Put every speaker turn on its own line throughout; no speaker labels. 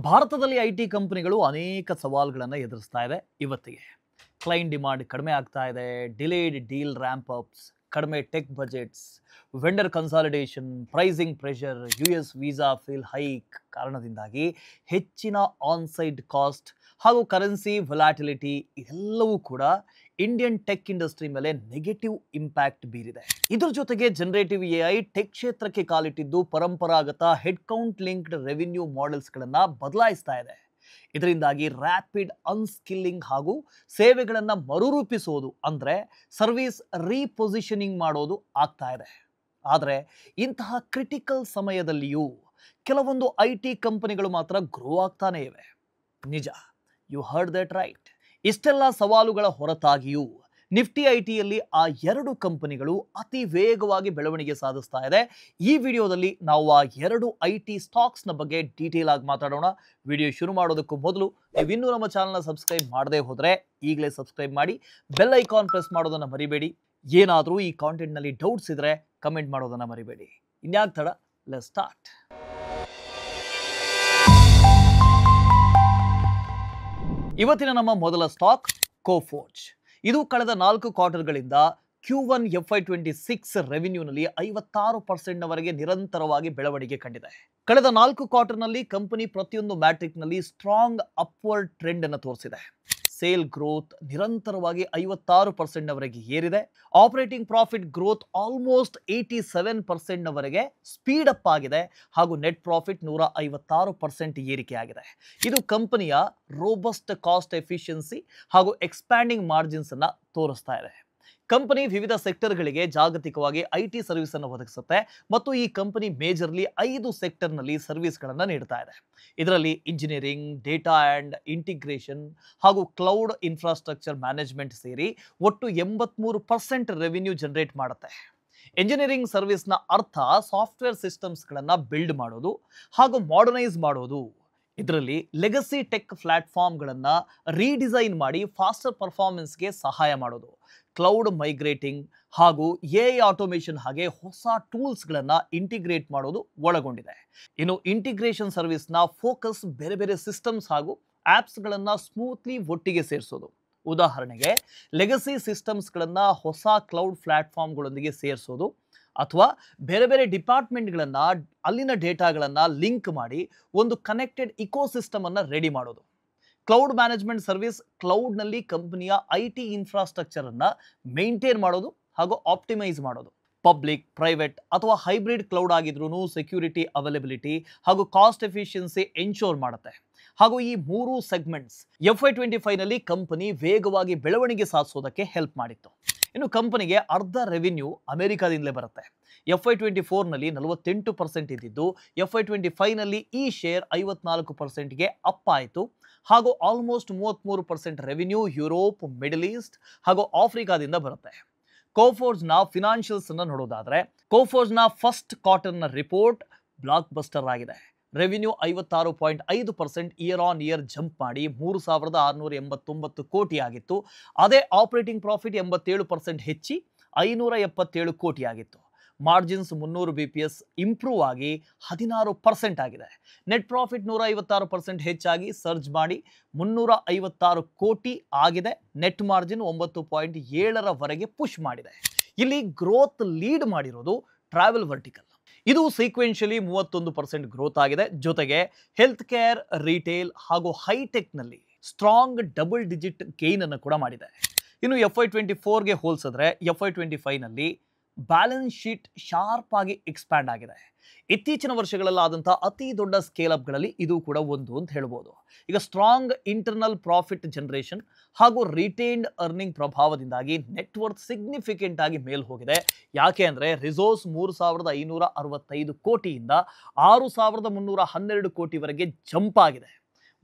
ಭಾರತದಲ್ಲಿ ಐಟಿ ಕಂಪನಿಗಳು ಅನೇಕ ಸವಾಲುಗಳನ್ನು ಎದುರಿಸ್ತಾ ಇದೆ ಇವತ್ತಿಗೆ. ಕ್ಲೈಂಟ್ ಡಿಮಾಂಡ್ ಕಡಿಮೆ ಆಗ್ತಾ ಇದೆ, ಡಿಲೇಡ್ ಡೀಲ್ ರ್ಯಾಂಪ್ ಅಪ್ಸ್, ಕಡಿಮೆ tech budgets, vendor consolidation, pricing pressure, US visa feel hike ಕಾರಣದಿಂದಾಗಿ ಹೆಚ್ಚಿನ ಆನ್ಸೈಟ್ ಕಾಸ್ಟ್ ಹಾಗೂ ಕರೆನ್ಸಿ ವೊಲಾಟಿಲಿಟಿ ಇದೆಲ್ಲವೂ ಕೂಡ ಇಂಡಿಯನ್ ಟೆಕ್ ಇಂಡಸ್ಟ್ರಿ ಮೇಲೆ ನೆಗೆಟಿವ್ ಇಂಪ್ಯಾಕ್ಟ್ ಬೀರಿದೆ. ಇದರ ಜೊತೆಗೆ ಜನರೇಟಿವ್ AI ಟೆಕ್ ಕ್ಷೇತ್ರಕ್ಕೆ ಕಾಲಿಟ್ಟಿದ್ದು ಪರಂಪರಾಗತ ಹೆಡ್ ಕೌಂಟ್ ಲಿಂಕ್ಡ್ ರೆವಿನ್ಯೂ ಮಾಡೆಲ್ಸ್ಗಳನ್ನು ಬದಲಾಯಿಸ್ತಾ ಇದೆ. ಇದರಿಂದಾಗಿ ರ್ಯಾಪಿಡ್ ಅನ್ಸ್ಕಿಲ್ಲಿಂಗ್ ಹಾಗೂ ಸೇವೆಗಳನ್ನು ಮರುರೂಪಿಸೋದು ಅಂದರೆ ಸರ್ವಿಸ್ ರೀಪೊಸಿಷನಿಂಗ್ ಮಾಡೋದು ಆಗ್ತಾ ಇದೆ. ಆದರೆ ಇಂತಹ ಕ್ರಿಟಿಕಲ್ ಸಮಯದಲ್ಲಿಯೂ ಕೆಲವೊಂದು IT ಕಂಪನಿಗಳು ಮಾತ್ರ ಗ್ರೋ ಆಗ್ತಾನೇ ಇವೆ. ನಿಜ, ಯು ಹರ್ಡ್ ದಟ್ ರೈಟ್. ಇಷ್ಟೆಲ್ಲ ಸವಾಲುಗಳ ಹೊರತಾಗಿಯೂ ನಿಫ್ಟಿ ಐಟಿಯಲ್ಲಿ ಆ ಎರಡು ಕಂಪನಿಗಳು ಅತಿ ವೇಗವಾಗಿ ಬೆಳವಣಿಗೆ ಸಾಧಿಸ್ತಾ ಇದೆ. ಈ ವಿಡಿಯೋದಲ್ಲಿ ನಾವು ಆ ಎರಡು IT ಸ್ಟಾಕ್ಸ್ನ ಬಗ್ಗೆ ಡೀಟೇಲ್ ಆಗಿ ಮಾತಾಡೋಣ. ವಿಡಿಯೋ ಶುರು ಮಾಡೋದಕ್ಕೂ ಮೊದಲು ನೀವು ಇನ್ನೂ ನಮ್ಮ ಚಾನಲ್ನ ಸಬ್ಸ್ಕ್ರೈಬ್ ಮಾಡದೇ ಹೋದರೆ ಈಗಲೇ ಸಬ್ಸ್ಕ್ರೈಬ್ ಮಾಡಿ, ಬೆಲ್ ಐಕಾನ್ ಪ್ರೆಸ್ ಮಾಡೋದನ್ನು ಮರಿಬೇಡಿ. ಏನಾದರೂ ಈ ಕಾಂಟೆಂಟ್ನಲ್ಲಿ ಡೌಟ್ಸ್ ಇದ್ದರೆ ಕಮೆಂಟ್ ಮಾಡೋದನ್ನು ಮರಿಬೇಡಿ. ಇನ್ಯಾಕ್ ತಡ, ಲೆಟ್ಸ್ ಸ್ಟಾರ್ಟ್. ಇವತ್ತಿನ ನಮ್ಮ ಮೊದಲ ಸ್ಟಾಕ್ ಕೋಫೋರ್ಜ್. ಇದು ಕಳೆದ 4 ಕ್ವಾರ್ಟರ್ಗಳಿಂದ Q1 FY26 ರೆವಿನ್ಯೂನಲ್ಲಿ 56%ನವರೆಗೆ ನಿರಂತರವಾಗಿ ಬೆಳವಣಿಗೆ ಕಂಡಿದೆ. ಕಳೆದ 4 ಕ್ವಾರ್ಟರ್ನಲ್ಲಿ ಕಂಪನಿ ಪ್ರತಿಯೊಂದು ಮ್ಯಾಟ್ರಿಕ್ನಲ್ಲಿ ಸ್ಟ್ರಾಂಗ್ ಅಪ್ವರ್ಡ್ ಟ್ರೆಂಡ್ ಅನ್ನು ತೋರಿಸಿದೆ. ಸೇಲ್ ಗ್ರೋತ್ ನಿರಂತರವಾಗಿ 56%ನವರೆಗೆ ಏರಿದೆ. ಆಪರೇಟಿಂಗ್ ಪ್ರಾಫಿಟ್ ಗ್ರೋತ್ ಆಲ್ಮೋಸ್ಟ್ 87%ನವರೆಗೆ ಸ್ಪೀಡ್ ಅಪ್ ಆಗಿದೆ ಹಾಗೂ ನೆಟ್ ಪ್ರಾಫಿಟ್ 156% ಏರಿಕೆಯಾಗಿದೆ. ಇದು ಕಂಪನಿಯ ರೋಬಸ್ಟ್ ಕಾಸ್ಟ್ ಎಫಿಷಿಯನ್ಸಿ ಹಾಗೂ ಎಕ್ಸ್ಪ್ಯಾಂಡಿಂಗ್ ಮಾರ್ಜಿನ್ಸ್ ಅನ್ನು ತೋರಿಸ್ತಾ ಇದೆ. ಕಂಪನಿ ವಿವಿಧ ಸೆಕ್ಟರ್ಗಳಿಗೆ ಜಾಗತಿಕವಾಗಿ IT ಸರ್ವಿಸ್ ಅನ್ನು ಒದಗಿಸುತ್ತೆ ಮತ್ತು ಈ ಕಂಪನಿ ಮೇಜರ್ಲಿ 5 ಸೆಕ್ಟರ್ನಲ್ಲಿ ಸರ್ವಿಸ್ಗಳನ್ನು ನೀಡ್ತಾ ಇದೆ. ಇದರಲ್ಲಿ ಇಂಜಿನಿಯರಿಂಗ್, ಡೇಟಾ ಆ್ಯಂಡ್ ಇಂಟಿಗ್ರೇಷನ್ ಹಾಗೂ ಕ್ಲೌಡ್ ಇನ್ಫ್ರಾಸ್ಟ್ರಕ್ಚರ್ ಮ್ಯಾನೇಜ್ಮೆಂಟ್ ಸೇರಿ ಒಟ್ಟು 83% ರೆವಿನ್ಯೂ ಜನರೇಟ್ ಮಾಡುತ್ತೆ. ಇಂಜಿನಿಯರಿಂಗ್ ಸರ್ವಿಸ್ನ ಅರ್ಥ ಸಾಫ್ಟ್ವೇರ್ ಸಿಸ್ಟಮ್ಸ್ಗಳನ್ನು ಬಿಲ್ಡ್ ಮಾಡೋದು ಹಾಗೂ ಮಾಡರ್ನೈಸ್ ಮಾಡೋದು. ಇದರಲ್ಲಿ ಲೆಗಸಿ ಟೆಕ್ ಪ್ಲಾಟ್ಫಾರ್ಮ್ಗಳನ್ನು ರೀಡಿಸೈನ್ ಮಾಡಿ ಫಾಸ್ಟರ್ ಪರ್ಫಾರ್ಮೆನ್ಸ್ಗೆ ಸಹಾಯ ಮಾಡೋದು, ಕ್ಲೌಡ್ ಮೈಗ್ರೇಟಿಂಗ್ ಹಾಗೂ AI ಆಟೋಮೇಷನ್ ಹಾಗೆ ಹೊಸ ಟೂಲ್ಸ್ಗಳನ್ನು ಇಂಟಿಗ್ರೇಟ್ ಮಾಡೋದು ಒಳಗೊಂಡಿದೆ. ಇನ್ನು ಇಂಟಿಗ್ರೇಷನ್ ಸರ್ವಿಸ್ನ ಫೋಕಸ್ ಬೇರೆ ಬೇರೆ ಸಿಸ್ಟಮ್ಸ್ ಹಾಗೂ ಆ್ಯಪ್ಸ್ಗಳನ್ನು ಸ್ಮೂತ್ಲಿ ಒಟ್ಟಿಗೆ ಸೇರಿಸೋದು. ಉದಾಹರಣೆಗೆ ಲೆಗಸಿ ಸಿಸ್ಟಮ್ಸ್ಗಳನ್ನು ಹೊಸ ಕ್ಲೌಡ್ ಪ್ಲಾಟ್ಫಾರ್ಮ್ಗಳೊಂದಿಗೆ ಸೇರಿಸೋದು ಅಥವಾ ಬೇರೆ ಬೇರೆ ಡಿಪಾರ್ಟ್ಮೆಂಟ್ಗಳನ್ನು ಅಲ್ಲಿನ ಡೇಟಾಗಳನ್ನು ಲಿಂಕ್ ಮಾಡಿ ಒಂದು ಕನೆಕ್ಟೆಡ್ ಇಕೋಸಿಸ್ಟಮ್ ಅನ್ನು ರೆಡಿ ಮಾಡೋದು. ಕ್ಲೌಡ್ ಮ್ಯಾನೇಜ್ಮೆಂಟ್ ಸರ್ವಿಸ್ ಕ್ಲೌಡ್ನಲ್ಲಿ ಕಂಪನಿಯ IT ಇನ್ಫ್ರಾಸ್ಟ್ರಕ್ಚರ್ ಅನ್ನು ಮೇಂಟೈನ್ ಮಾಡೋದು ಹಾಗೂ ಆಪ್ಟಿಮೈಸ್ ಮಾಡೋದು. ಪಬ್ಲಿಕ್, ಪ್ರೈವೇಟ್ ಅಥವಾ ಹೈಬ್ರಿಡ್ ಕ್ಲೌಡ್ ಆಗಿದ್ರೂ ಸೆಕ್ಯೂರಿಟಿ ಅವೈಲಬಿಲಿಟಿ ಹಾಗೂ ಕಾಸ್ಟ್ ಎಫಿಷಿಯನ್ಸಿ ಎನ್ಶೋರ್ ಮಾಡುತ್ತೆ. ಹಾಗೂ ಈ 3 ಸೆಗ್ಮೆಂಟ್ಸ್ FY25ನಲ್ಲಿ ಕಂಪನಿ ವೇಗವಾಗಿ ಬೆಳವಣಿಗೆ ಸಾಧಿಸೋದಕ್ಕೆ ಹೆಲ್ಪ್ ಮಾಡಿತ್ತು. ಇನ್ನು ಕಂಪನಿಗೆ ಅರ್ಧ ರೆವಿನ್ಯೂ ಅಮೆರಿಕಾದಿಂದಲೇ ಬರುತ್ತೆ. FY24ನಲ್ಲಿ 48% ಇದ್ದಿದ್ದು FY25ನಲ್ಲಿ ಈ ಶೇರ್ 54%ಗೆ ಅಪ್ ಆಯಿತು ಹಾಗೂ almost 33% revenue Europe, middle East ಹಾಗೂ ಆಫ್ರಿಕಾದಿಂದ ಬರುತ್ತೆ. ಕೋಫೋರ್ಜ್ನ ಫಿನಾನ್ಷಿಯಲ್ಸ್ ಅನ್ನು ನೋಡೋದಾದ್ರೆ ಕೋಫೋರ್ಜ್ನ ಫಸ್ಟ್ ಕ್ವಾರ್ಟರ್ನ ರಿಪೋರ್ಟ್ ಬ್ಲಾಕ್ ಬಸ್ಟರ್ ಆಗಿದೆ. Revenue 56.5% year on year jump ಮಾಡಿ 3689 ಕೋಟಿ ಆಗಿತ್ತು. ಅದೇ ಆಪರೇಟಿಂಗ್ ಪ್ರಾಫಿಟ್ 87% ಹೆಚ್ಚಿ 577 ಕೋಟಿ ಆಗಿತ್ತು. ಮಾರ್ಜಿನ್ಸ್ 300 BPS ಇಂಪ್ರೂವ್ ಆಗಿ 16% ಆಗಿದೆ. ನೆಟ್ ಪ್ರಾಫಿಟ್ 156% ಹೆಚ್ಚಾಗಿ ಸರ್ಜ್ ಮಾಡಿ 356 ಕೋಟಿ ಆಗಿದೆ. ನೆಟ್ ಮಾರ್ಜಿನ್ 9.7ರವರೆಗೆ ಪುಷ್ ಮಾಡಿದೆ. ಇಲ್ಲಿ ಗ್ರೋತ್ ಲೀಡ್ ಮಾಡಿರೋದು ಟ್ರಾವೆಲ್ ವರ್ಟಿಕಲ್. ಇದು ಸೀಕ್ವೆನ್ಷಿಯಲಿ 31% ಗ್ರೋತ್ ಆಗಿದೆ. ಜೊತೆಗೆ ಹೆಲ್ತ್ ಕೇರ್, ರಿಟೇಲ್ ಹಾಗೂ ಹೈಟೆಕ್ನಲ್ಲಿ ಸ್ಟ್ರಾಂಗ್ ಡಬಲ್ ಡಿಜಿಟ್ ಗೇನ್ ಅನ್ನು ಕೂಡ ಮಾಡಿದೆ. ಇನ್ನು FY24ಗೆ ಹೋಲಿಸಿದ್ರೆ FY25ನಲ್ಲಿ ಬ್ಯಾಲೆನ್ಸ್ ಶೀಟ್ ಶಾರ್ಪ್ ಆಗಿ ಎಕ್ಸ್ಪ್ಯಾಂಡ್ ಆಗಿದೆ. ಇತ್ತೀಚಿನ ವರ್ಷಗಳಲ್ಲಾದಂಥ ಅತಿ ದೊಡ್ಡ ಸ್ಕೇಲ್ ಅಪ್ಗಳಲ್ಲಿ ಇದು ಕೂಡ ಒಂದು ಅಂತ ಹೇಳ್ಬೋದು. ಈಗ ಸ್ಟ್ರಾಂಗ್ ಇಂಟರ್ನಲ್ ಪ್ರಾಫಿಟ್ ಜನರೇಷನ್ ಹಾಗೂ ರಿಟೇನ್ಡ್ ಅರ್ನಿಂಗ್ ಪ್ರಭಾವದಿಂದಾಗಿ ನೆಟ್ವರ್ತ್ ಸಿಗ್ನಿಫಿಕೆಂಟ್ ಆಗಿ ಮೇಲ್ ಹೋಗಿದೆ. ಯಾಕೆ ಅಂದರೆ ರಿಸೋರ್ಸ್ 3565 ಕೋಟಿಯಿಂದ 6312 ಕೋಟಿವರೆಗೆ ಜಂಪ್ ಆಗಿದೆ.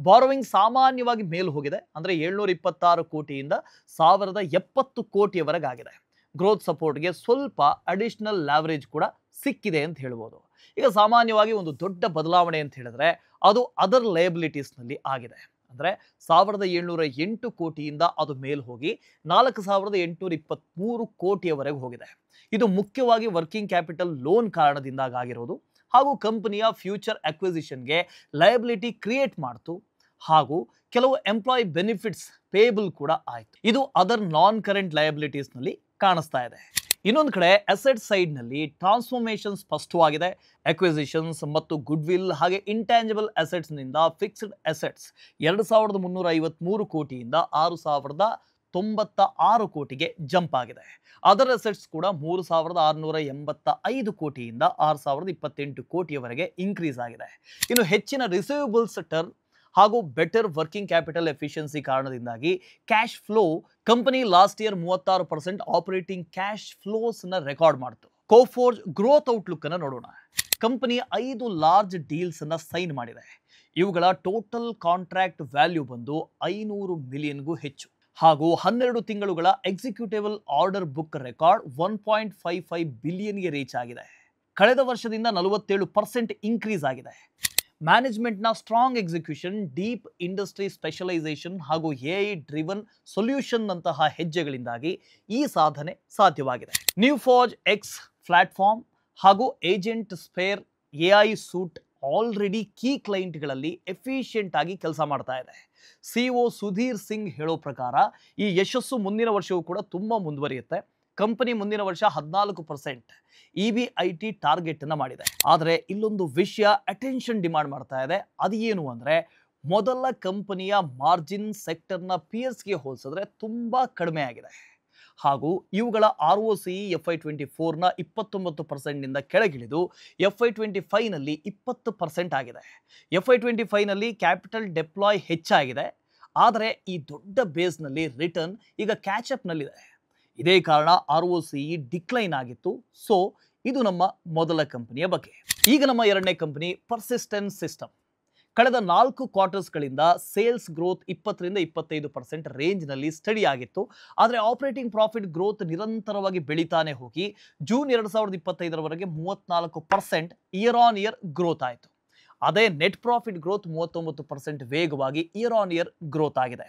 ಬಾರೋವಿಂಗ್ ಸಾಮಾನ್ಯವಾಗಿ ಮೇಲ್ ಹೋಗಿದೆ, ಅಂದರೆ 726 ಕೋಟಿಯಿಂದ 1070 ಕೋಟಿಯವರೆಗೆ ಆಗಿದೆ. ಗ್ರೋತ್ ಸಪೋರ್ಟ್ಗೆ ಸ್ವಲ್ಪ ಅಡಿಷನಲ್ ಲ್ಯಾವರೇಜ್ ಕೂಡ ಸಿಕ್ಕಿದೆ ಅಂತ ಹೇಳ್ಬೋದು. ಈಗ ಸಾಮಾನ್ಯವಾಗಿ ಒಂದು ದೊಡ್ಡ ಬದಲಾವಣೆ ಅಂತ ಹೇಳಿದ್ರೆ ಅದು ಅದರ್ ಲಯಬಿಲಿಟೀಸ್ನಲ್ಲಿ ಆಗಿದೆ. ಅಂದರೆ 1708 ಕೋಟಿಯಿಂದ ಅದು ಮೇಲ್ ಹೋಗಿ 4823 ಕೋಟಿಯವರೆಗೆ ಹೋಗಿದೆ. ಇದು ಮುಖ್ಯವಾಗಿ ವರ್ಕಿಂಗ್ ಕ್ಯಾಪಿಟಲ್ ಲೋನ್ ಕಾರಣದಿಂದಾಗಿರೋದು. ಹಾಗೂ ಕಂಪನಿಯ ಫ್ಯೂಚರ್ ಅಕ್ವಿಸಿಷನ್ಗೆ ಲಯಬಿಲಿಟಿ ಕ್ರಿಯೇಟ್ ಮಾಡ್ತು ಹಾಗೂ ಕೆಲವು ಎಂಪ್ಲಾಯ್ ಬೆನಿಫಿಟ್ಸ್ ಪೇಬಲ್ ಕೂಡ ಆಯಿತು. ಇದು ಅದರ್ ನಾನ್ ಕರೆಂಟ್ ಲಯಬಿಲಿಟೀಸ್ ನಲ್ಲಿ ಕಾಣಿಸ್ತಾ ಇದೆ. ಇನ್ನೊಂದು ಕಡೆ ಅಸೆಟ್ ಸೈಡ್ ನಲ್ಲಿ ಟ್ರಾನ್ಸ್ಫಾರ್ಮೇಷನ್ ಸ್ಪಷ್ಟವಾಗಿದೆ. ಅಕ್ವಿಸಿಷನ್ಸ್ ಮತ್ತು ಗುಡ್ ವಿಲ್ ಹಾಗೆ ಇಂಟ್ಯಾಂಜಿಬಲ್ ಅಸೆಟ್ಸ್ ನಿಂದ ಫಿಕ್ಸ್ಡ್ ಅಸೆಟ್ಸ್ 2353 ಕೋಟಿಯಿಂದ 6096 ಕೋಟಿಗೆ ಜಂಪ್ ಆಗಿದೆ. ಅದರ್ ಅಸೆಟ್ಸ್ ಕೂಡ 3685 ಕೋಟಿಯಿಂದ 6028 ಕೋಟಿಯವರೆಗೆ ಇನ್ಕ್ರೀಸ್ ಆಗಿದೆ. ಇನ್ನು ಹೆಚ್ಚಿನ ರಿಸೀವಬಲ್ಸ್ ಟರ್ನ್ ಹಾಗೂ ಬೆಟರ್ ವರ್ಕಿಂಗ್ ಕ್ಯಾಪಿಟಲ್ ಎಫಿಷಿಯನ್ಸಿ ಕಾರಣದಿಂದಾಗಿ cash flow company last year 36% operating cash flows ನ ರೆಕಾರ್ಡ್ ಮಾಡಿತು. ಕೋಫೋರ್ಜ್ ಗ್ರೋತ್ ಔಟ್ಲುಕ್ ಅನ್ನು ನೋಡೋಣ. ಕಂಪನಿ 5 ಲಾರ್ಜ್ ಡೀಲ್ಸ್ ಅನ್ನ ಸೈನ್ ಮಾಡಿದೆ. ಇವುಗಳ ಟೋಟಲ್ ಕಾಂಟ್ರಾಕ್ಟ್ ವ್ಯಾಲ್ಯೂ ಬಂದು 500 ಮಿಲಿಯನ್ಗೂ ಹೆಚ್ಚು ಹಾಗೂ 12 ತಿಂಗಳುಗಳ ಎಕ್ಸಿಕ್ಯೂಟಿಬಲ್ ಆರ್ಡರ್ ಬುಕ್ ರೆಕಾರ್ಡ್ 1.55 ಬಿಲಿಯನ್ಗೆ ರೀಚ್ ಆಗಿದೆ. ಕಳೆದ ವರ್ಷದಿಂದ 47% ಇನ್ಕ್ರೀಸ್ ಆಗಿದೆ. ಮ್ಯಾನೇಜ್ಮೆಂಟ್ನ strong execution, deep industry specialisation ಹಾಗೂ ಎಐ ಡ್ರಿವನ್ ಸೊಲ್ಯೂಷನ್ ನಂತಹ ಹೆಜ್ಜೆಗಳಿಂದಾಗಿ ಈ ಸಾಧನೆ ಸಾಧ್ಯವಾಗಿದೆ. ನ್ಯೂಫಾರ್ಜ್ ಎಕ್ಸ್ ಪ್ಲಾಟ್ಫಾರ್ಮ್ ಹಾಗೂ agent sphere AI suite already key ಕ್ಲೈಂಟ್ಗಳಲ್ಲಿ ಎಫಿಷಿಯೆಂಟ್ ಆಗಿ ಕೆಲಸ ಮಾಡ್ತಾ ಇದೆ. ಸಿಒ ಸುಧೀರ್ ಸಿಂಗ್ ಹೇಳೋ ಪ್ರಕಾರ ಈ ಯಶಸ್ಸು ಮುಂದಿನ ವರ್ಷವೂ ಕೂಡ ತುಂಬಾ ಮುಂದುವರಿಯುತ್ತೆ. ಕಂಪನಿ ಮುಂದಿನ ವರ್ಷ 14% EBIT ಟಾರ್ಗೆಟ್ ಅನ್ನ ಮಾಡಿದೆ. ಆದರೆ ಇಲ್ಲೊಂದು ವಿಷಯ ಅಟೆನ್ಷನ್ ಡಿಮಾಂಡ್ ಮಾಡ್ತಾ ಇದೆ. ಅದು ಏನು ಅಂದ್ರೆ ಮೊದಲ ಕಂಪನಿಯ ಮಾರ್ಜಿನ್ ಸೆಕ್ಟರ್ನ ಪಿಯರ್ಸ್ಗೆ ಹೋಲಿಸಿದ್ರೆ ತುಂಬಾ ಕಡಿಮೆ ಆಗಿದೆ ಹಾಗೂ ಇವುಗಳ ROCE FY24 ನ 29% ನಿಂದ ಕೆಳಗಿಳಿದು FY25 ನಲ್ಲಿ 20% ಆಗಿದೆ. FY25 ನಲ್ಲಿ ಕ್ಯಾಪಿಟಲ್ ಡೆಪ್ಲಾಯ್ ಹೆಚ್ಚಾಗಿದೆ. ಆದರೆ ಈ ದೊಡ್ಡ ಬೇಸ್ ನಲ್ಲಿ ರಿಟರ್ನ್ ಈಗ ಕ್ಯಾಚ್ ಅಪ್ ನಲ್ಲಿದೆ. ಇದೇ ಕಾರಣ ROCE ಡಿಕ್ಲೈನ್ ಆಗಿತ್ತು. ಸೊ ಇದು ನಮ್ಮ ಮೊದಲ ಕಂಪನಿಯ ಬಗ್ಗೆ. ಈಗ ನಮ್ಮ ಎರಡನೇ ಕಂಪನಿ ಪರ್ಸಿಸ್ಟೆಂಟ್ ಸಿಸ್ಟಮ್. ಕಳೆದ 4 ಕ್ವಾರ್ಟರ್ಸ್ಗಳಿಂದ ಸೇಲ್ಸ್ ಗ್ರೋತ್ 20 ರಿಂದ 25% ರೇಂಜ್ನಲ್ಲಿ ಸ್ಟಡಿ ಆಗಿತ್ತು. ಆದರೆ ಆಪರೇಟಿಂಗ್ ಪ್ರಾಫಿಟ್ ಗ್ರೋತ್ ನಿರಂತರವಾಗಿ ಬೆಳೀತಾನೆ ಹೋಗಿ ಜೂನ್ 2025ರವರೆಗೆ 34% ಇಯರ್ ಆನ್ ಇಯರ್ ಗ್ರೋತ್ ಆಯಿತು. ಅದೇ ನೆಟ್ ಪ್ರಾಫಿಟ್ ಗ್ರೋತ್ 39% ವೇಗವಾಗಿ ಇಯರ್ ಆನ್ ಇಯರ್ ಗ್ರೋತ್ ಆಗಿದೆ.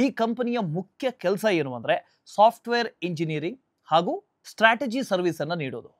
ಈ ಕಂಪನಿಯ ಮುಖ್ಯ ಕೆಲಸ ಏನು ಅಂದರೆ ಸಾಫ್ಟ್ವೇರ್ ಇಂಜಿನಿಯರಿಂಗ್ ಹಾಗೂ ಸ್ಟ್ರಾಟಜಿ ಸರ್ವಿಸ್ ಅನ್ನು ನೀಡೋದು.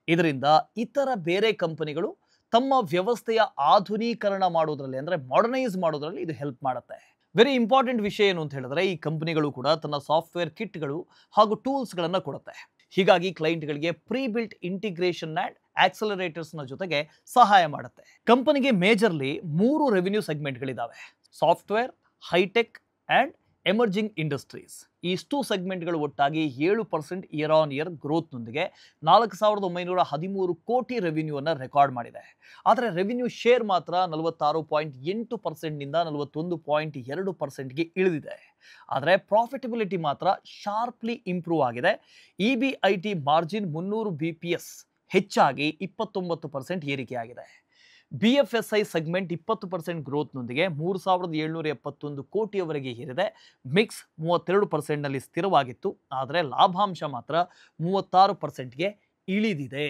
ಇದರಿಂದ ಇತರ ಬೇರೆ ಕಂಪನಿಗಳು ತಮ್ಮ ವ್ಯವಸ್ಥೆಯ ಆಧುನೀಕರಣ ಮಾಡೋದ್ರಲ್ಲಿ ಅಂದರೆ ಮಾಡರ್ನೈಸ್ ಮಾಡೋದ್ರಲ್ಲಿ ಇದು ಹೆಲ್ಪ್ ಮಾಡುತ್ತೆ. ವೆರಿ ಇಂಪಾರ್ಟೆಂಟ್ ವಿಷಯ ಏನು ಅಂತ ಹೇಳಿದ್ರೆ ಈ ಕಂಪನಿಗಳು ಕೂಡ ತನ್ನ ಸಾಫ್ಟ್ವೇರ್ ಕಿಟ್ಗಳು ಹಾಗೂ ಟೂಲ್ಸ್ಗಳನ್ನು ಕೊಡುತ್ತೆ. ಹೀಗಾಗಿ ಕ್ಲೈಂಟ್ಗಳಿಗೆ ಪ್ರೀ ಬಿಲ್ಟ್ ಇಂಟಿಗ್ರೇಷನ್ ಆ್ಯಂಡ್ ಆಕ್ಸಲರೇಟರ್ಸ್ನ ಜೊತೆಗೆ ಸಹಾಯ ಮಾಡುತ್ತೆ. ಕಂಪನಿಗೆ ಮೇಜರ್ಲಿ 3 ರೆವಿನ್ಯೂ ಸೆಗ್ಮೆಂಟ್ಗಳಿದ್ದಾವೆ. Software, hi tech and emerging industries. ಇಷ್ಟು ಸೆಗ್ಮೆಂಟ್ಗಳು ಒಟ್ಟಾಗಿ 7% ಇಯರ್ ಆನ್ ಇಯರ್ ಗ್ರೋತ್ನೊಂದಿಗೆ 4913 ಕೋಟಿ ರೆವಿನ್ಯೂವನ್ನು ರೆಕಾರ್ಡ್ ಮಾಡಿದೆ. ಆದರೆ ರೆವಿನ್ಯೂ ಶೇರ್ ಮಾತ್ರ 46.8% ನಿಂದ 41.2%ಗೆ ಇಳಿದಿದೆ. ಆದರೆ ಪ್ರಾಫಿಟಬಿಲಿಟಿ ಮಾತ್ರ ಶಾರ್ಪ್ಲಿ ಇಂಪ್ರೂವ್ ಆಗಿದೆ. EBIT ಮಾರ್ಜಿನ್ 300 BPS ಹೆಚ್ಚಾಗಿ 29% ಏರಿಕೆಯಾಗಿದೆ. BFSI ಸೆಗ್ಮೆಂಟ್ 20% ಗ್ರೋತ್ನೊಂದಿಗೆ 3771 ಕೋಟಿಯವರೆಗೆ ಏರಿದೆ. ಮಿಕ್ಸ್ 32% ನಲ್ಲಿ ಸ್ಥಿರವಾಗಿತ್ತು. ಆದರೆ ಲಾಭಾಂಶ ಮಾತ್ರ 36%ಗೆ ಇಳಿದಿದೆ.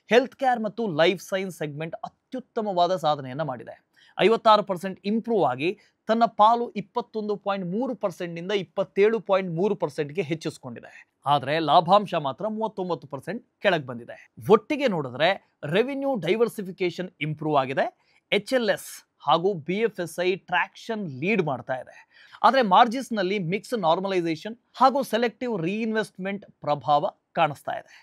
ಹೆಲ್ತ್ ಕೇರ್ ಮತ್ತು ಲೈಫ್ ಸೈನ್ಸ್ ಸೆಗ್ಮೆಂಟ್ ಅತ್ಯುತ್ತಮವಾದ ಸಾಧನೆಯನ್ನು ಮಾಡಿದೆ. 56% ಇಂಪ್ರೂವ್ ಆಗಿ ತನ್ನ ಪಾಲು 21.3% ನಿಂದ 27.3%ಗೆ ಹೆಚ್ಚಿಸಿಕೊಂಡಿದೆ. ಆದರೆ ಲಾಭಾಂಶ ಮಾತ್ರ 39% ಕೆಳಗೆ ಬಂದಿದೆ. ಒಟ್ಟಿಗೆ ನೋಡಿದ್ರೆ ರೆವಿನ್ಯೂ ಡೈವರ್ಸಿಫಿಕೇಶನ್ ಇಂಪ್ರೂವ್ ಆಗಿದೆ. HLS ಹಾಗೂ BFSI ಟ್ರಾಕ್ಷನ್ ಲೀಡ್ ಮಾಡ್ತಾ ಇದೆ. ಆದರೆ ಮಾರ್ಜಿನ್ಸ್ನಲ್ಲಿ ಮಿಕ್ಸ್ ನಾರ್ಮಲೈಸೇಷನ್ ಹಾಗೂ ಸೆಲೆಕ್ಟಿವ್ ರೀಇನ್ವೆಸ್ಟ್ಮೆಂಟ್ ಪ್ರಭಾವ ಕಾಣಿಸ್ತಾ ಇದೆ.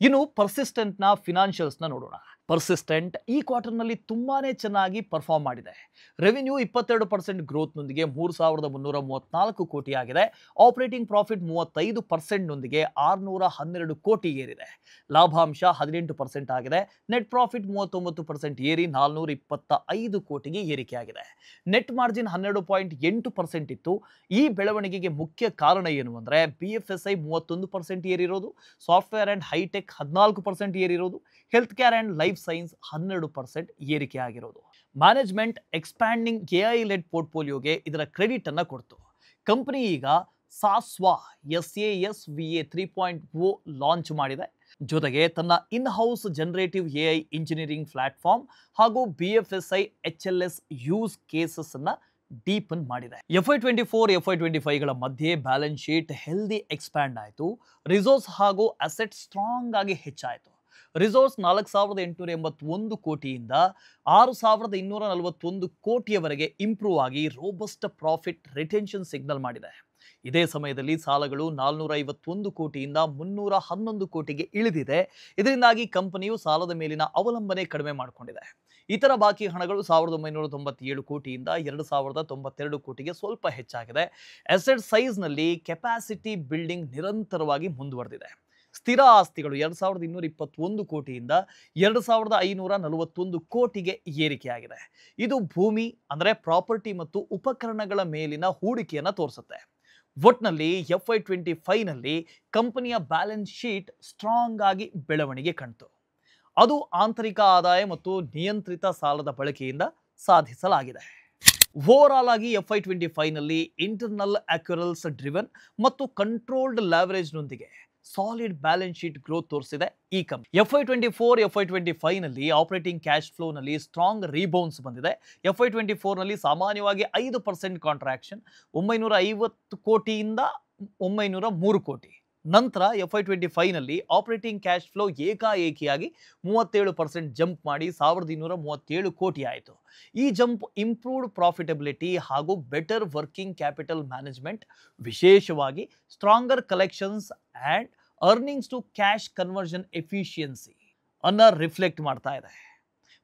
ಇನ್ನು ಪರ್ಸಿಸ್ಟೆಂಟ್ನ ಫಿನಾನ್ಷಿಯಲ್ಸ್ನ ನೋಡೋಣ. ಪರ್ಸಿಸ್ಟೆಂಟ್ ಈ ಕ್ವಾರ್ಟರ್ನಲ್ಲಿ ತುಂಬಾನೇ ಚೆನ್ನಾಗಿ ಪರ್ಫಾರ್ಮ್ ಮಾಡಿದೆ. ರೆವಿನ್ಯೂ 22% ಗ್ರೋತ್ನೊಂದಿಗೆ 3334 ಕೋಟಿ ಆಗಿದೆ. ಆಪರೇಟಿಂಗ್ ಪ್ರಾಫಿಟ್ 35%ನೊಂದಿಗೆ 612 ಕೋಟಿ ಏರಿದೆ. ಲಾಭಾಂಶ 18% ಆಗಿದೆ. ನೆಟ್ ಪ್ರಾಫಿಟ್ 39% ಏರಿ 425 ಕೋಟಿಗೆ ಏರಿಕೆಯಾಗಿದೆ. ನೆಟ್ ಮಾರ್ಜಿನ್ 12.8% ಇತ್ತು. ಈ ಬೆಳವಣಿಗೆಗೆ ಮುಖ್ಯ ಕಾರಣ ಏನು ಅಂದರೆ BFSI 31% ಏರಿರೋದು, ಸಾಫ್ಟ್ವೇರ್ ಆ್ಯಂಡ್ ಹೈಟೆಕ್ 14% ಏರಿರೋದು, health care and life science 12% ಏರಿಕೆ ಆಗಿರೋದು. ಮ್ಯಾನೇಜ್ಮೆಂಟ್ ಎಕ್ಸ್ಪ್ಯಾಂಡಿಂಗ್ AI ಲೆಡ್ ಪೋರ್ಟ್ಫೋಲಿಯೋಗೆ ಇದರ ಕ್ರೆಡಿಟ್ ಅನ್ನು ಕೊಡ್ತು. ಕಂಪನಿ ಈಗ ಸಾಸ್ವಾ SASVA 3.0 ಲಾಂಚ್ ಮಾಡಿದೆ. ಜೊತೆಗೆ ತನ್ನ in house generative AI engineering platform ಹಾಗೂ BFSI HLS ಯೂಸ್ ಕೇಸಸ್ ಅನ್ನ ಡೀಪನ್ ಮಾಡಿದೆ. FY24 FY25ಗಳ ಮಧ್ಯೆ ಬ್ಯಾಲೆನ್ಸ್ ಶೀಟ್ ಹೆಲ್ದಿ ಎಕ್ಸ್ಪ್ಯಾಂಡ್ ಆಯಿತು. ರಿಸೋರ್ಸ್ ಹಾಗೂ ಅಸೆಟ್ ಸ್ಟ್ರಾಂಗ್ ಆಗಿ ಹೆಚ್ಚಾಯಿತು. ರಿಸೋರ್ಸ್ 4,881 ಕೋಟಿಯಿಂದ 6,241 ಕೋಟಿಯವರೆಗೆ ಇಂಪ್ರೂವ್ ಆಗಿ ರೋಬಸ್ಟ್ ಪ್ರಾಫಿಟ್ ರಿಟೆನ್ಷನ್ ಸಿಗ್ನಲ್ ಮಾಡಿದೆ. ಇದೇ ಸಮಯದಲ್ಲಿ ಸಾಲಗಳು 451 ಕೋಟಿಯಿಂದ 311 ಕೋಟಿಗೆ ಇಳಿದಿದೆ. ಇದರಿಂದಾಗಿ ಕಂಪನಿಯು ಸಾಲದ ಮೇಲಿನ ಅವಲಂಬನೆ ಕಡಿಮೆ ಮಾಡಿಕೊಂಡಿದೆ. ಇತರ ಬಾಕಿ ಹಣಗಳು 1,997 ಕೋಟಿಯಿಂದ 2,092 ಕೋಟಿಗೆ ಸ್ವಲ್ಪ ಹೆಚ್ಚಾಗಿದೆ. ಅಸೆಟ್ ಸೈಜ್ನಲ್ಲಿ ಕೆಪಾಸಿಟಿ ಬಿಲ್ಡಿಂಗ್ ನಿರಂತರವಾಗಿ ಮುಂದುವರೆದಿದೆ. ಸ್ಥಿರ ಆಸ್ತಿಗಳು 2,221 ಕೋಟಿಯಿಂದ 2,541 ಕೋಟಿಗೆ ಏರಿಕೆಯಾಗಿದೆ. ಇದು ಭೂಮಿ ಅಂದರೆ ಪ್ರಾಪರ್ಟಿ ಮತ್ತು ಉಪಕರಣಗಳ ಮೇಲಿನ ಹೂಡಿಕೆಯನ್ನು ತೋರಿಸುತ್ತೆ. ಒಟ್ನಲ್ಲಿ FY25ನಲ್ಲಿ ಕಂಪನಿಯ ಬ್ಯಾಲೆನ್ಸ್ ಶೀಟ್ ಸ್ಟ್ರಾಂಗ್ ಆಗಿ ಬೆಳವಣಿಗೆ ಕಂಡಿತು. ಅದು ಆಂತರಿಕ ಆದಾಯ ಮತ್ತು ನಿಯಂತ್ರಿತ ಸಾಲದ ಬಳಕೆಯಿಂದ ಸಾಧಿಸಲಾಗಿದೆ. ಓವರಾಲ್ ಆಗಿ FY25ನಲ್ಲಿ ಇಂಟರ್ನಲ್ ಅಕ್ಯುರಲ್ಸ್ ಡ್ರಿವನ್ ಮತ್ತು ಕಂಟ್ರೋಲ್ಡ್ ಲೆವರೇಜ್ನೊಂದಿಗೆ ಸಾಲಿಡ್ ಬ್ಯಾಲೆನ್ಸ್ ಶೀಟ್ ಗ್ರೋತ್ ತೋರಿಸಿದೆ ಈ ಕಂಪನಿ. FY24-FY25ನಲ್ಲಿ ಆಪರೇಟಿಂಗ್ ಕ್ಯಾಶ್ ಫ್ಲೋನಲ್ಲಿ ಸ್ಟ್ರಾಂಗ್ ರೀಬೌನ್ಸ್ ಬಂದಿದೆ. FY24ನಲ್ಲಿ ಸಾಮಾನ್ಯವಾಗಿ 5% ಕಾಂಟ್ರಾಕ್ಷನ್ 950 ಕೋಟಿಯಿಂದ 903 ಕೋಟಿ. ನಂತರ FY25ನಲ್ಲಿ ಆಪರೇಟಿಂಗ್ ಕ್ಯಾಶ್ ಫ್ಲೋ ಏಕಾಏಕಿಯಾಗಿ 37% ಜಂಪ್ ಮಾಡಿ 1,237 ಕೋಟಿ ಆಯಿತು. ಈ ಜಂಪ್ ಇಂಪ್ರೂವ್ಡ್ ಪ್ರಾಫಿಟಬಿಲಿಟಿ ಹಾಗೂ ಬೆಟರ್ ವರ್ಕಿಂಗ್ ಕ್ಯಾಪಿಟಲ್ ಮ್ಯಾನೇಜ್ಮೆಂಟ್, ವಿಶೇಷವಾಗಿ stronger collections and earnings to cash conversion efficiency ಅನ್ನು ರಿಫ್ಲೆಕ್ಟ್ ಮಾಡ್ತಾ ಇದೆ.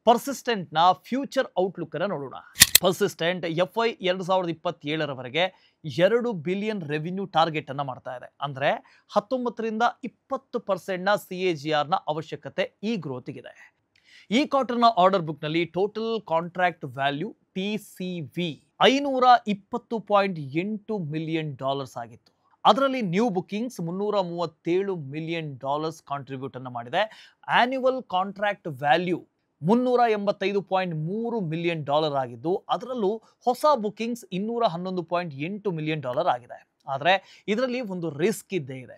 ಪರ್ಸಿಸ್ಟೆಂಟ್ನ ಫ್ಯೂಚರ್ ಔಟ್ಲುಕ್ ಅನ್ನು ನೋಡೋಣ. ಪರ್ಸಿಸ್ಟೆಂಟ್ FY 2027ರವರೆಗೆ 2 ಬಿಲಿಯನ್ ರೆವಿನ್ಯೂ ಟಾರ್ಗೆಟ್ ಅನ್ನು ಮಾಡ್ತಾ ಇದೆ. ಅಂದರೆ 19ರಿಂದ 20%ನ CAGRನ ಅವಶ್ಯಕತೆ ಈ ಗ್ರೋತ್ಗಿದೆ. ಈ ಕ್ವಾರ್ಟರ್ನ ಆರ್ಡರ್ ಬುಕ್ನಲ್ಲಿ total contract value TCV $520.8 million ಆಗಿತ್ತು. ಅದರಲ್ಲಿ ನ್ಯೂ ಬುಕಿಂಗ್ಸ್ $337 ಮಿಲಿಯನ್ ಕಾಂಟ್ರಿಬ್ಯೂಟ್ ಅನ್ನು ಮಾಡಿದೆ. ಆನ್ಯುವಲ್ ಕಾಂಟ್ರಾಕ್ಟ್ ವ್ಯಾಲ್ಯೂ $385.3 ಮಿಲಿಯನ್ ಆಗಿದ್ದು, ಅದರಲ್ಲೂ ಹೊಸ ಬುಕಿಂಗ್ಸ್ $211.8 ಮಿಲಿಯನ್ ಆಗಿದೆ. ಆದರೆ ಇದರಲ್ಲಿ ಒಂದು ರಿಸ್ಕ್ ಇದ್ದೇ ಇದೆ.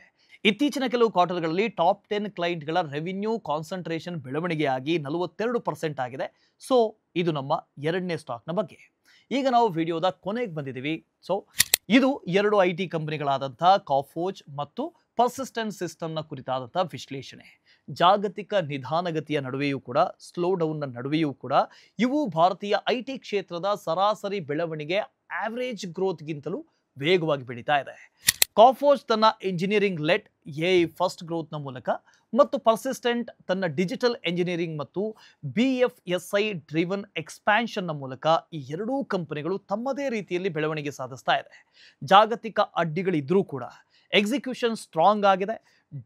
ಇತ್ತೀಚಿನ ಕೆಲವು ಕ್ವಾರ್ಟರ್ಗಳಲ್ಲಿ ಟಾಪ್ 10 ಕ್ಲೈಂಟ್ಗಳ ರೆವಿನ್ಯೂ ಕಾನ್ಸಂಟ್ರೇಷನ್ ಬೆಳವಣಿಗೆಯಾಗಿ 42% ಆಗಿದೆ. ಸೊ ಇದು ನಮ್ಮ ಎರಡನೇ ಸ್ಟಾಕ್ನ ಬಗ್ಗೆ. ಈಗ ನಾವು ವಿಡಿಯೋದ ಕೊನೆಗೆ ಬಂದಿದ್ದೀವಿ. ಸೊ ಇದು 2 IT ಕಂಪನಿಗಳಾದಂಥ ಕಾಫೋಜ್ ಮತ್ತು ಪರ್ಸಿಸ್ಟೆಂಟ್ ಸಿಸ್ಟಮ್ನ ಕುರಿತಾದಂಥ ವಿಶ್ಲೇಷಣೆ. ಜಾಗತಿಕ ನಿಧಾನಗತಿಯ ನಡುವೆಯೂ ಕೂಡ, ಸ್ಲೋ ಡೌನ್ನ ನಡುವೆಯೂ ಕೂಡ ಇವು ಭಾರತೀಯ IT ಕ್ಷೇತ್ರದ ಸರಾಸರಿ ಬೆಳವಣಿಗೆ ಆವರೇಜ್ ಗ್ರೋತ್ಗಿಂತಲೂ ವೇಗವಾಗಿ ಬೆಳೀತಾ ಇದೆ. ಕಾಫೋಜ್ ತನ್ನ ಇಂಜಿನಿಯರಿಂಗ್ ಲೆಡ್ AI ಫಸ್ಟ್ ಗ್ರೋತ್ನ ಮೂಲಕ ಮತ್ತು ಪರ್ಸಿಸ್ಟೆಂಟ್ ತನ್ನ ಡಿಜಿಟಲ್ ಎಂಜಿನಿಯರಿಂಗ್ ಮತ್ತು BFSI ಡ್ರಿವನ್ ಎಕ್ಸ್ಪ್ಯಾನ್ಷನ್ನ ಮೂಲಕ ಈ ಎರಡೂ ಕಂಪನಿಗಳು ತಮ್ಮದೇ ರೀತಿಯಲ್ಲಿ ಬೆಳವಣಿಗೆ ಸಾಧಿಸ್ತಾ ಇದೆ. ಜಾಗತಿಕ ಅಡ್ಡಿಗಳಿದ್ರೂ ಕೂಡ ಎಕ್ಸಿಕ್ಯೂಷನ್ ಸ್ಟ್ರಾಂಗ್ ಆಗಿದೆ.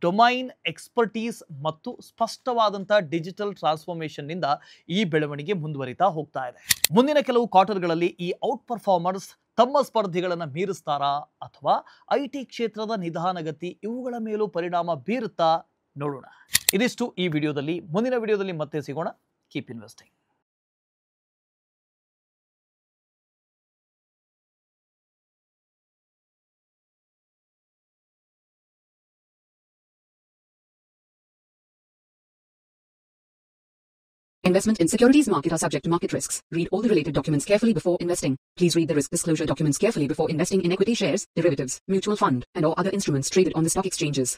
ಡೊಮೈನ್ ಎಕ್ಸ್ಪರ್ಟೀಸ್ ಮತ್ತು ಸ್ಪಷ್ಟವಾದಂಥ ಡಿಜಿಟಲ್ ಟ್ರಾನ್ಸ್ಫಾರ್ಮೇಷನ್ನಿಂದ ಈ ಬೆಳವಣಿಗೆ ಮುಂದುವರಿತಾ ಹೋಗ್ತಾ ಇದೆ. ಮುಂದಿನ ಕೆಲವು ಕ್ವಾರ್ಟರ್ಗಳಲ್ಲಿ ಈ ಔಟ್ ಪರ್ಫಾರ್ಮರ್ಸ್ ತಮ್ಮ ಸ್ಪರ್ಧಿಗಳನ್ನು ಮೀರಿಸ್ತಾರಾ ಅಥವಾ IT ಕ್ಷೇತ್ರದ ನಿಧಾನಗತಿ ಇವುಗಳ ಮೇಲೂ ಪರಿಣಾಮ ಬೀರುತ್ತಾ ನೋಡೋಣ. ಇದಿಷ್ಟು ಈ ವಿಡಿಯೋದಲ್ಲಿ. ಮುಂದಿನ ವಿಡಿಯೋದಲ್ಲಿ ಮತ್ತೆ ಸಿಗೋಣ. Keep investing.
Investment in securities market are subject to market risks. Read all the related documents carefully before investing. Please read the risk disclosure documents carefully before investing in equity shares, derivatives, mutual fund, and or other instruments traded on the stock exchanges.